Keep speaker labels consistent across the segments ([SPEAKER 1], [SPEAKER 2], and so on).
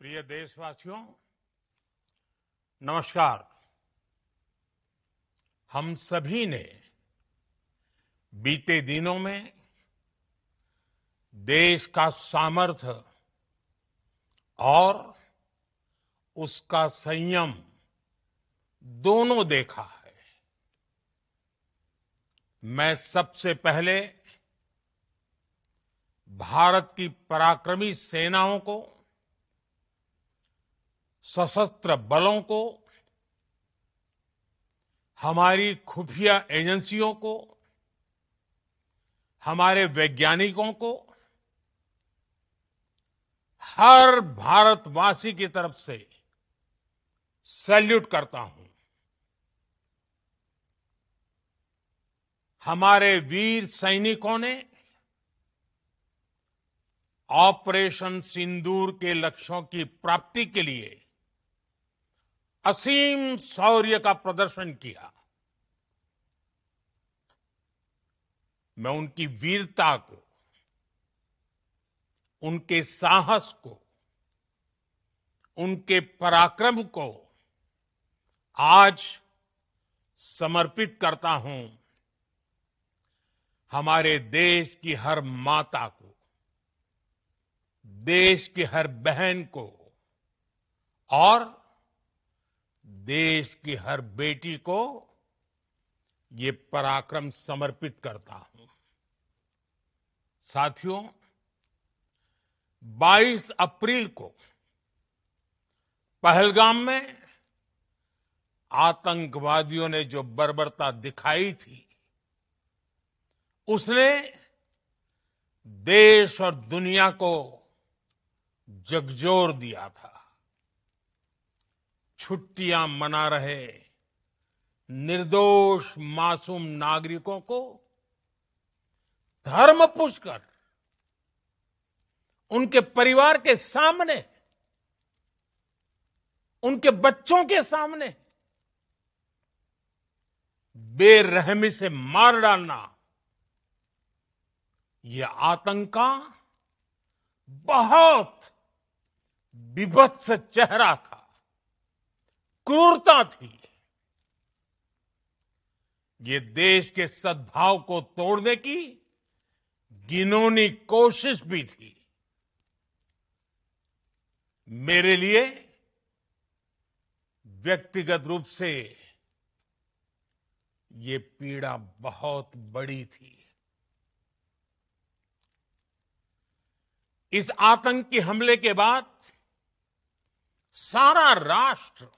[SPEAKER 1] प्रिय देशवासियों, नमस्कार। हम सभी ने बीते दिनों में देश का सामर्थ्य और उसका संयम दोनों देखा है। मैं सबसे पहले भारत की पराक्रमी सेनाओं को, सशस्त्र बलों को, हमारी खुफिया एजेंसियों को, हमारे वैज्ञानिकों को, हर भारतवासी की तरफ से सैल्यूट करता हूं। हमारे वीर सैनिकों ने ऑपरेशन सिंदूर के लक्ष्यों की प्राप्ति के लिए असीम शौर्य का प्रदर्शन किया। मैं उनकी वीरता को, उनके साहस को, उनके पराक्रम को आज समर्पित करता हूं हमारे देश की हर माता को, देश की हर बहन को और देश की हर बेटी को ये पराक्रम समर्पित करता हूं। साथियों, 22 अप्रैल को पहलगाम में आतंकवादियों ने जो बर्बरता दिखाई थी, उसने देश और दुनिया को झकझोर दिया था। छुट्टियां मना रहे निर्दोष मासूम नागरिकों को धर्म पूछकर उनके परिवार के सामने, उनके बच्चों के सामने बेरहमी से मार डालना, यह आतंक का बहुत विभत्स चेहरा था, क्रूरता थी। ये देश के सद्भाव को तोड़ने की घिनौनी कोशिश भी थी। मेरे लिए व्यक्तिगत रूप से ये पीड़ा बहुत बड़ी थी। इस आतंकी हमले के बाद सारा राष्ट्र,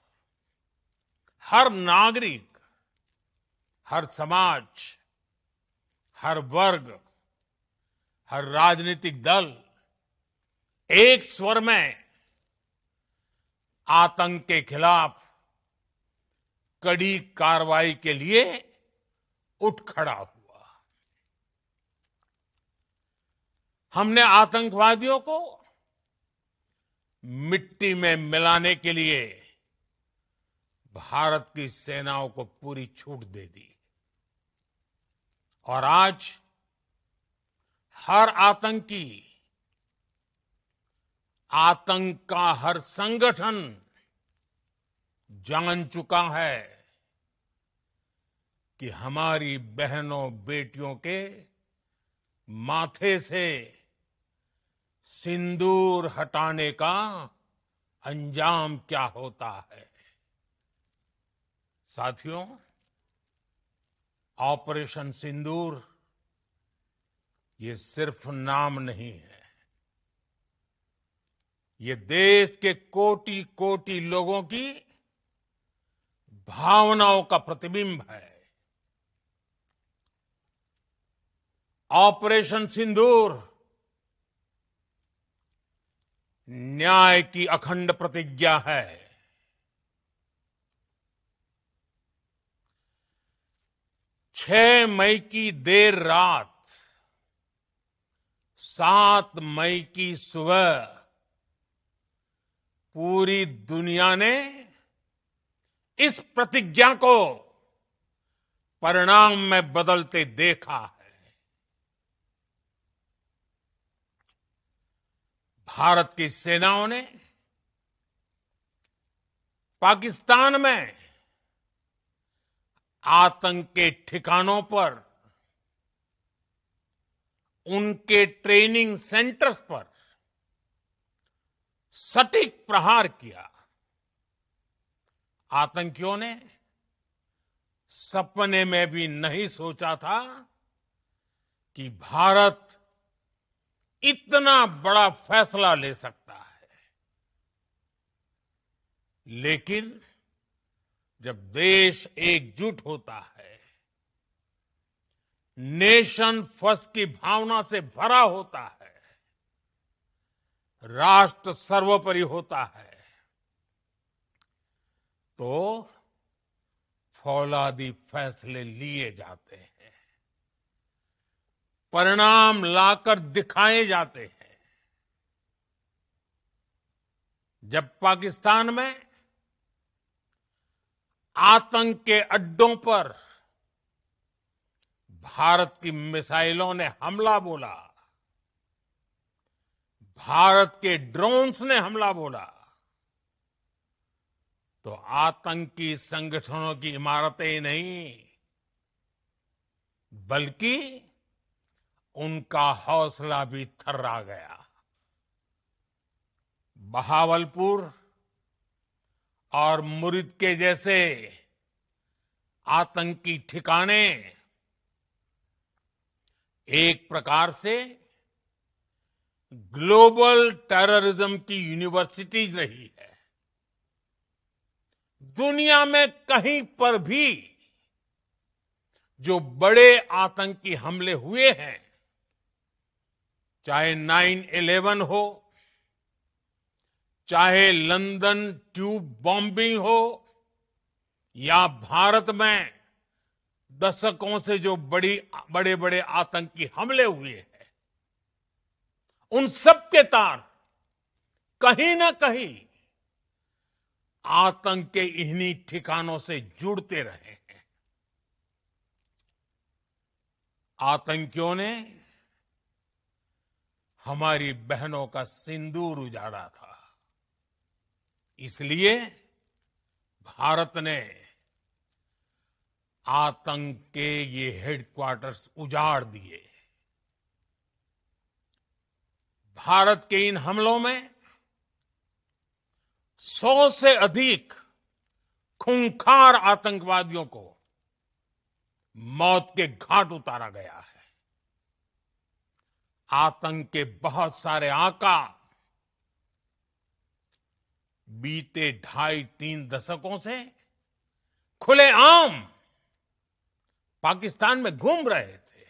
[SPEAKER 1] हर नागरिक, हर समाज, हर वर्ग, हर राजनीतिक दल एक स्वर में आतंक के खिलाफ कड़ी कार्रवाई के लिए उठ खड़ा हुआ। हमने आतंकवादियों को मिट्टी में मिलाने के लिए भारत की सेनाओं को पूरी छूट दे दी और आज हर आतंकी, आतंक का हर संगठन जान चुका है कि हमारी बहनों बेटियों के माथे से सिंदूर हटाने का अंजाम क्या होता है। साथियों, ऑपरेशन सिंदूर ये सिर्फ नाम नहीं है, ये देश के कोटि कोटि लोगों की भावनाओं का प्रतिबिंब है। ऑपरेशन सिंदूर न्याय की अखंड प्रतिज्ञा है। 6 मई की देर रात, 7 मई की सुबह पूरी दुनिया ने इस प्रतिज्ञा को परिणाम में बदलते देखा है। भारत की सेनाओं ने पाकिस्तान में आतंक के ठिकानों पर, उनके ट्रेनिंग सेंटर्स पर सटीक प्रहार किया। आतंकियों ने सपने में भी नहीं सोचा था कि भारत इतना बड़ा फैसला ले सकता है। लेकिन जब देश एकजुट होता है, नेशन फर्स्ट की भावना से भरा होता है, राष्ट्र सर्वोपरि होता है, तो फौलादी फैसले लिए जाते हैं, परिणाम लाकर दिखाए जाते हैं। जब पाकिस्तान में आतंक के अड्डों पर भारत की मिसाइलों ने हमला बोला, भारत के ड्रोन्स ने हमला बोला, तो आतंकी संगठनों की इमारतें ही नहीं, बल्कि उनका हौसला भी थर्रा गया। बहावलपुर और मुरिद के जैसे आतंकी ठिकाने एक प्रकार से ग्लोबल टेररिज्म की यूनिवर्सिटीज रही है। दुनिया में कहीं पर भी जो बड़े आतंकी हमले हुए हैं, चाहे 9/11 हो, चाहे लंदन ट्यूब बॉम्बिंग हो, या भारत में दशकों से जो बड़े बड़े आतंकी हमले हुए हैं, उन सब के तार कहीं ना कहीं आतंक के इन्हीं ठिकानों से जुड़ते रहे हैं। आतंकियों ने हमारी बहनों का सिंदूर उजाड़ा था, इसलिए भारत ने आतंक के ये हेडक्वार्टर्स उजाड़ दिए। भारत के इन हमलों में 100 से अधिक खूंखार आतंकवादियों को मौत के घाट उतारा गया है। आतंक के बहुत सारे आका बीते 2.5-3 दशकों से खुलेआम पाकिस्तान में घूम रहे थे,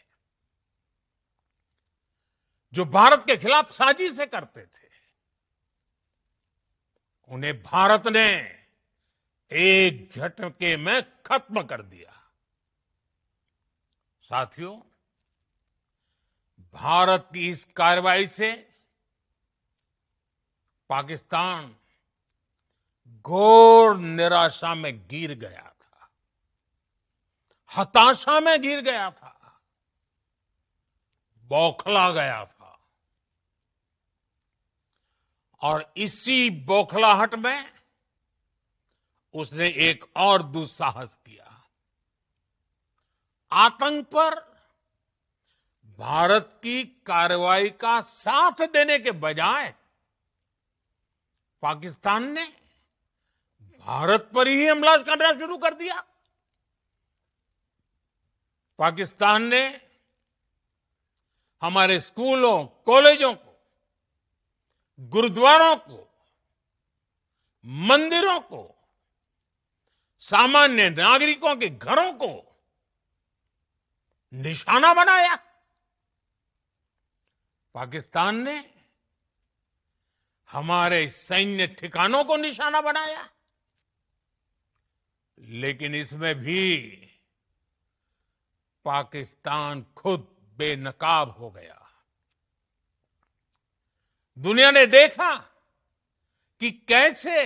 [SPEAKER 1] जो भारत के खिलाफ साजिशें करते थे। उन्हें भारत ने एक झटके में खत्म कर दिया। साथियों, भारत की इस कार्रवाई से पाकिस्तान घोर निराशा में गिर गया था, हताशा में गिर गया था, बौखला गया था। और इसी बौखलाहट में उसने एक और दुस्साहस किया। आतंक पर भारत की कार्रवाई का साथ देने के बजाय पाकिस्तान ने भारत पर ही हमला करना शुरू कर दिया। पाकिस्तान ने हमारे स्कूलों, कॉलेजों को, गुरुद्वारों को, मंदिरों को, सामान्य नागरिकों के घरों को निशाना बनाया। पाकिस्तान ने हमारे सैन्य ठिकानों को निशाना बनाया। लेकिन इसमें भी पाकिस्तान खुद बेनकाब हो गया। दुनिया ने देखा कि कैसे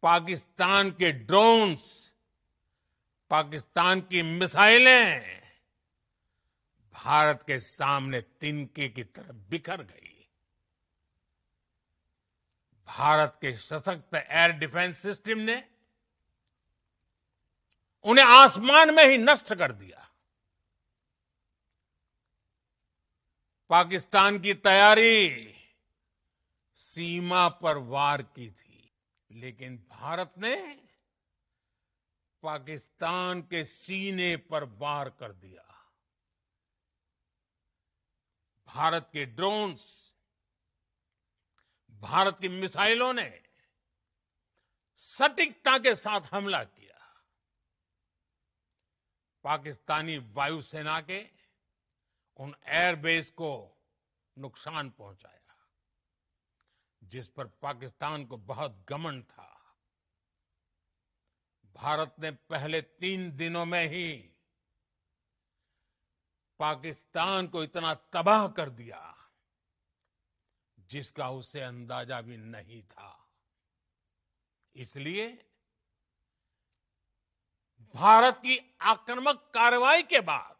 [SPEAKER 1] पाकिस्तान के ड्रोन्स, पाकिस्तान की मिसाइलें भारत के सामने तिनके की तरह बिखर गई। भारत के सशक्त एयर डिफेंस सिस्टम ने उन्हें आसमान में ही नष्ट कर दिया। पाकिस्तान की तैयारी सीमा पर वार की थी, लेकिन भारत ने पाकिस्तान के सीने पर वार कर दिया। भारत के ड्रोन्स, भारत की मिसाइलों ने सटीकता के साथ हमला किया। पाकिस्तानी वायुसेना के उन एयरबेस को नुकसान पहुंचाया, जिस पर पाकिस्तान को बहुत घमंड था। भारत ने पहले 3 दिनों में ही पाकिस्तान को इतना तबाह कर दिया जिसका उसे अंदाजा भी नहीं था। इसलिए भारत की आक्रामक कार्रवाई के बाद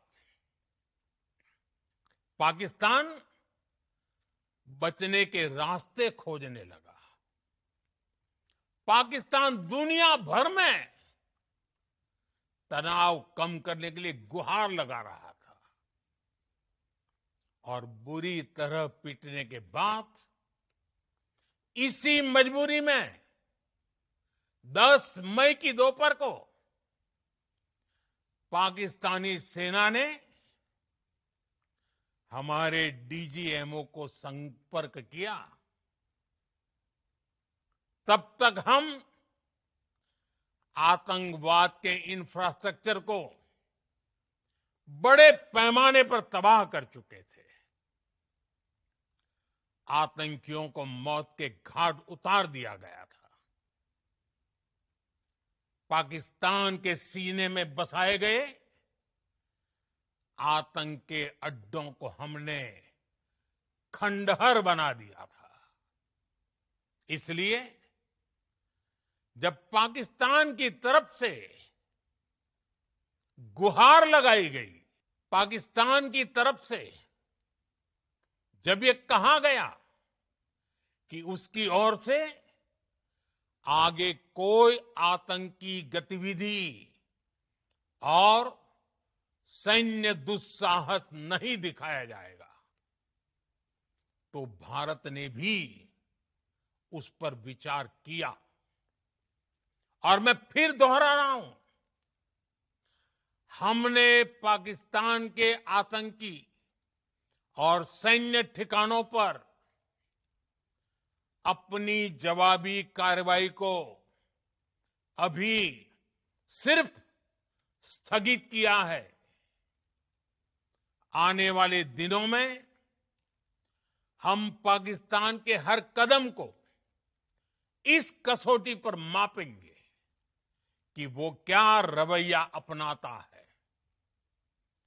[SPEAKER 1] पाकिस्तान बचने के रास्ते खोजने लगा। पाकिस्तान दुनिया भर में तनाव कम करने के लिए गुहार लगा रहा था और बुरी तरह पीटने के बाद इसी मजबूरी में 10 मई की दोपहर को पाकिस्तानी सेना ने हमारे डीजीएमओ को संपर्क किया। तब तक हम आतंकवाद के इंफ्रास्ट्रक्चर को बड़े पैमाने पर तबाह कर चुके थे। आतंकियों को मौत के घाट उतार दिया गया था। पाकिस्तान के सीने में बसाए गए आतंक के अड्डों को हमने खंडहर बना दिया था। इसलिए जब पाकिस्तान की तरफ से गुहार लगाई गई, पाकिस्तान की तरफ से जब ये कहा गया कि उसकी ओर से आगे कोई आतंकी गतिविधि और सैन्य दुस्साहस नहीं दिखाया जाएगा, तो भारत ने भी उस पर विचार किया। और मैं फिर दोहरा रहा हूं, हमने पाकिस्तान के आतंकी और सैन्य ठिकानों पर अपनी जवाबी कार्रवाई को अभी सिर्फ स्थगित किया है। आने वाले दिनों में हम पाकिस्तान के हर कदम को इस कसौटी पर मापेंगे कि वो क्या रवैया अपनाता है।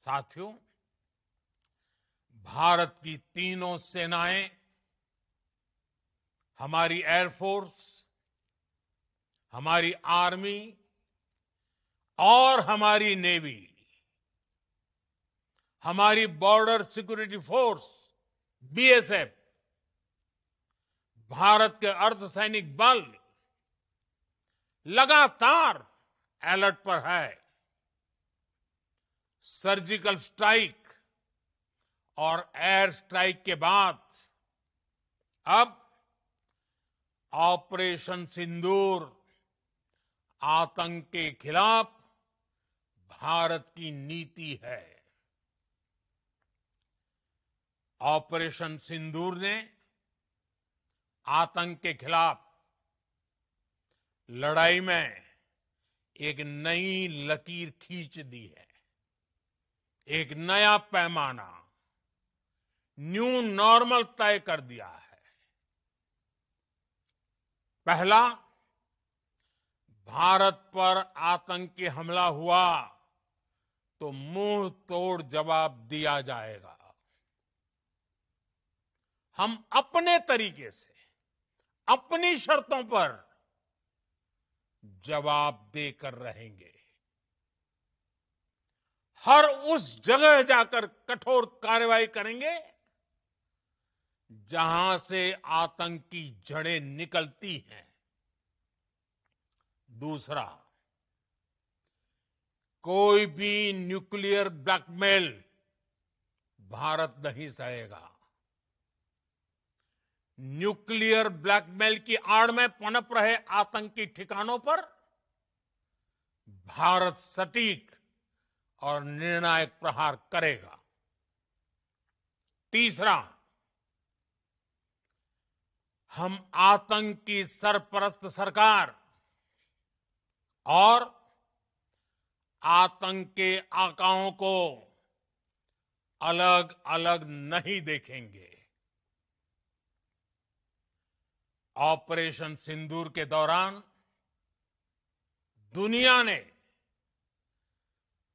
[SPEAKER 1] साथियों, भारत की तीनों सेनाएं, हमारी एयरफोर्स, हमारी आर्मी और हमारी नेवी, हमारी border security force BSF, Bharat के अर्धसैनिक बल लगातार अलर्ट पर है। सर्जिकल स्ट्राइक और एयर स्ट्राइक के बाद अब ऑपरेशन सिंदूर आतंक के खिलाफ भारत की नीति है। ऑपरेशन सिंदूर ने आतंक के खिलाफ लड़ाई में एक नई लकीर खींच दी है। एक नया पैमाना, न्यू नॉर्मल तय कर दिया है। पहला, भारत पर आतंकी हमला हुआ तो मुंह तोड़ जवाब दिया जाएगा। हम अपने तरीके से, अपनी शर्तों पर जवाब देकर रहेंगे। हर उस जगह जाकर कठोर कार्रवाई करेंगे जहां से आतंक की जड़ें निकलती हैं। दूसरा, कोई भी न्यूक्लियर ब्लैकमेल भारत नहीं सहेगा। न्यूक्लियर ब्लैकमेल की आड़ में पनप रहे आतंकी ठिकानों पर भारत सटीक और निर्णायक प्रहार करेगा। तीसरा, हम आतंक की सरपरस्त सरकार और आतंक के आकाओं को अलग अलग नहीं देखेंगे। ऑपरेशन सिंदूर के दौरान दुनिया ने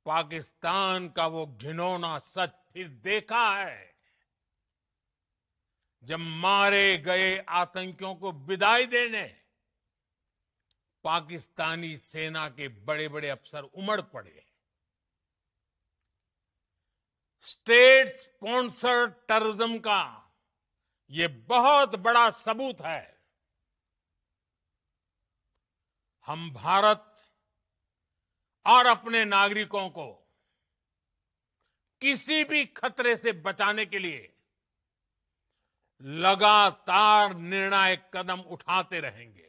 [SPEAKER 1] पाकिस्तान का वो घिनौना सच फिर देखा है, जब मारे गए आतंकियों को विदाई देने पाकिस्तानी सेना के बड़े बड़े अफसर उमड़ पड़े। स्टेट स्पॉन्सर्ड टेररिज्म का ये बहुत बड़ा सबूत है। हम भारत और अपने नागरिकों को किसी भी खतरे से बचाने के लिए लगातार निर्णायक कदम उठाते रहेंगे।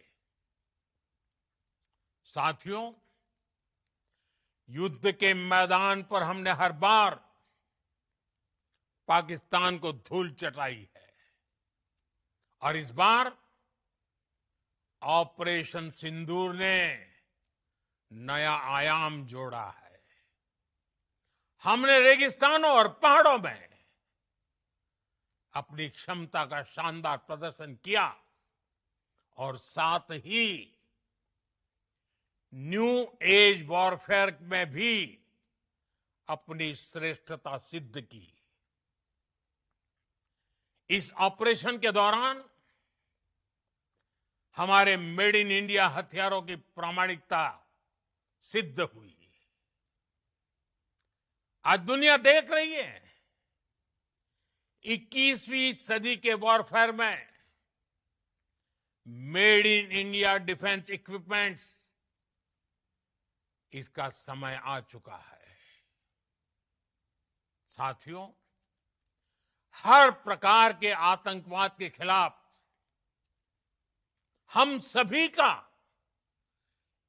[SPEAKER 1] साथियों, युद्ध के मैदान पर हमने हर बार पाकिस्तान को धूल चटाई है और इस बार ऑपरेशन सिंदूर ने नया आयाम जोड़ा है। हमने रेगिस्तानों और पहाड़ों में अपनी क्षमता का शानदार प्रदर्शन किया और साथ ही न्यू एज वॉरफेयर में भी अपनी श्रेष्ठता सिद्ध की। इस ऑपरेशन के दौरान हमारे मेड इन इंडिया हथियारों की प्रामाणिकता सिद्ध हुई। आज दुनिया देख रही है 21वीं सदी के वॉरफेयर में made in India defence equipments, इसका समय आ चुका है। साथियों, हर प्रकार के आतंकवाद के खिलाफ हम सभी का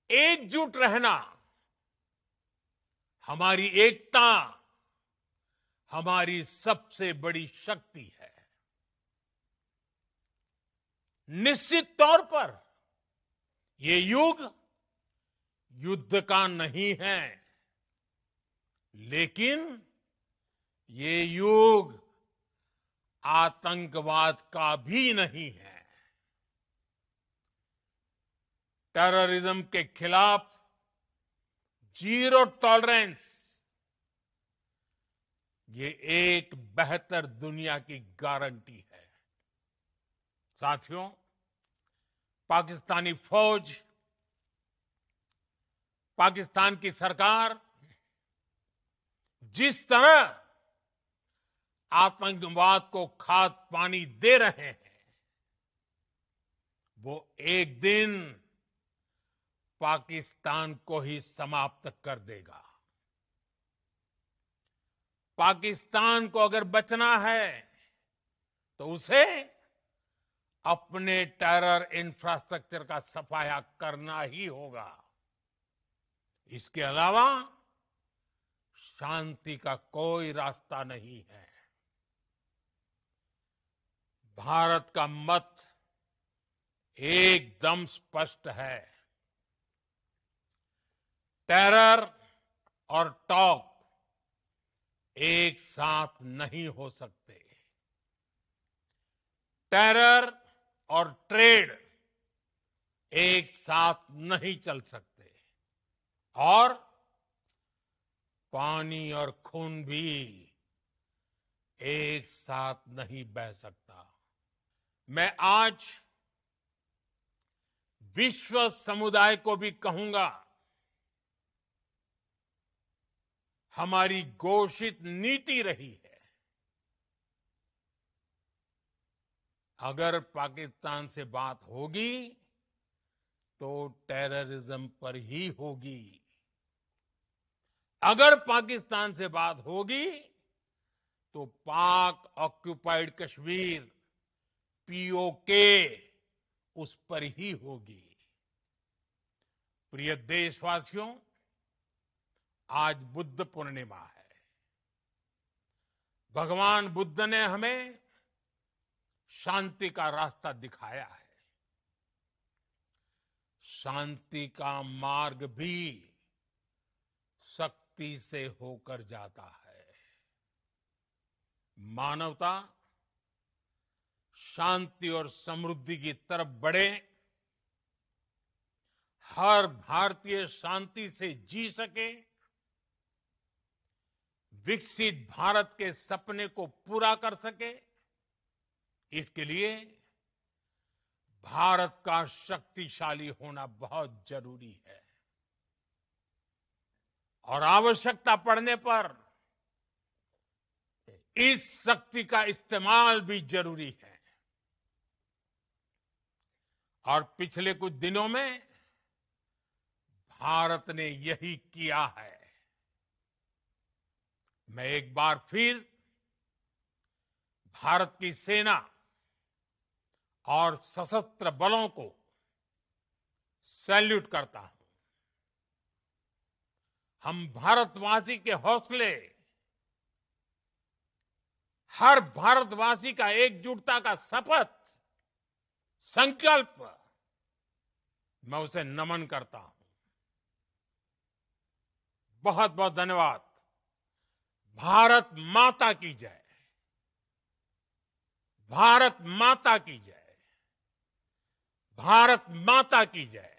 [SPEAKER 1] एकजुट रहना, हमारी एकता हमारी सबसे बड़ी शक्ति है। निश्चित तौर पर ये युग युद्ध का नहीं है, लेकिन ये युग आतंकवाद का भी नहीं है। टेररिज्म के खिलाफ जीरो टॉलरेंस, ये एक बेहतर दुनिया की गारंटी है। साथियों, पाकिस्तानी फौज, पाकिस्तान की सरकार जिस तरह आतंकवाद को खाद पानी दे रहे हैं, वो एक दिन पाकिस्तान को ही समाप्त कर देगा। पाकिस्तान को अगर बचना है तो उसे अपने टेरर इंफ्रास्ट्रक्चर का सफाया करना ही होगा। इसके अलावा शांति का कोई रास्ता नहीं है। भारत का मत एकदम स्पष्ट है। टेरर और टॉक एक साथ नहीं हो सकते। टेरर और ट्रेड एक साथ नहीं चल सकते और पानी और खून भी एक साथ नहीं बह सकता। मैं आज विश्व समुदाय को भी कहूंगा, हमारी घोषित नीति रही है अगर पाकिस्तान से बात होगी तो टेररिज्म पर ही होगी। अगर पाकिस्तान से बात होगी तो पाक ऑक्युपाइड कश्मीर पीओके उस पर ही होगी। प्रिय देशवासियों, आज बुद्ध पूर्णिमा है। भगवान बुद्ध ने हमें शांति का रास्ता दिखाया है। शांति का मार्ग भी शक्ति से होकर जाता है। मानवता शांति और समृद्धि की तरफ बढ़े, हर भारतीय शांति से जी सके, विकसित भारत के सपने को पूरा कर सके, इसके लिए भारत का शक्तिशाली होना बहुत जरूरी है। और आवश्यकता पड़ने पर इस शक्ति का इस्तेमाल भी जरूरी है। और पिछले कुछ दिनों में भारत ने यही किया है। मैं एक बार फिर भारत की सेना और सशस्त्र बलों को सैल्यूट करता हूं। हम भारतवासी के हौसले, हर भारतवासी का एकजुटता का शपथ, संकल्प, मैं उसे नमन करता हूं। बहुत बहुत धन्यवाद। भारत माता की जय। भारत माता की जय। भारत माता की जय।